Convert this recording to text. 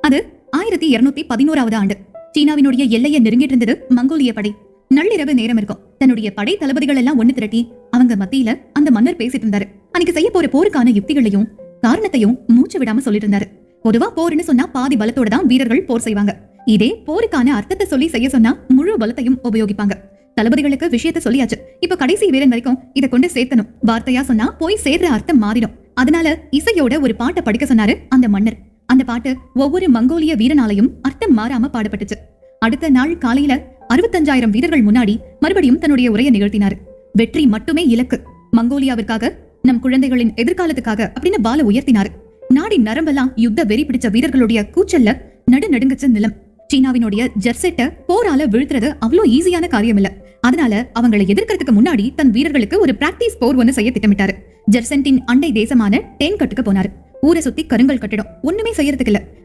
அது 1211வது ஆண்டு. சீனாவினுடைய எல்லையை நெருங்கிட்டு இருந்தது மங்கோலிய படை. நள்ளிரவு நேரம் இருக்கும். தன்னுடைய படை தளபதிகள் எல்லாம் ஒண்ணு திரட்டி அவங்க மத்தியில அந்த மன்னர் பேசிட்டு இருந்தாரு. அன்னைக்கு செய்ய போற போருக்கான யுக்திகளையும் காரணத்தையும் மூச்சு விடாம சொல்லிட்டு இருந்தாரு. பொதுவா போர்னு சொன்னா பாதி பலத்தோட தான் வீரர்கள் போர் செய்வாங்க. இதே போருக்கான அர்த்தத்தை சொல்லி செய்ய சொன்னா முழு பலத்தையும் உபயோகிப்பாங்க. தளபதிகளுக்கு விஷயத்த சொல்லியாச்சு. இப்ப கடைசி வீரன் வரைக்கும் இதை கொண்டு சேர்த்தணும். வார்த்தையா சொன்னா போய் சேர்ற அர்த்தம் மாறிடும். அதனால இசையோட ஒரு பாட்டை படிக்க சொன்னாரு அந்த மன்னர். அந்த பாட்டு ஒவ்வொரு மங்கோலிய வீரனாலையும் அர்த்தம் மாறாம பாடப்பட்டுச்சு. அடுத்த நாள் காலையில 65,000 வீரர்கள் முன்னாடி மறுபடியும் தன்னுடைய உரையை நிகழ்த்தினார். வெற்றி மட்டுமே இலக்கு, மங்கோலியாவிற்காக, நம் குழந்தைகளின் எதிர்காலத்துக்காக அப்படின்னு பால உயர்த்தினார். நாடின் நரம்பெல்லாம் யுத்த வெறி பிடிச்ச வீரர்களுடைய கூச்சல்ல நடுநடுங்குச்ச நிலம். சீனாவினுடைய ஜெர்செட்ட போரால வீழ்த்துறது அவ்வளோ ஈஸியான காரியம் இல்ல. அதனால அவங்களை எதிர்க்கிறதுக்கு முன்னாடி தன் வீரர்களுக்கு ஒரு பிராக்டிஸ் போர் ஒன்னு செய்ய திட்டமிட்டாரு. ஜெர்சென்டின் அண்டை தேசமான டேன்கட்டுக்கு போனாரு. ஊரை சுத்தி கருங்கல் கட்டிடம், ஒண்ணுமே செய்யறதுக்கு இல்ல.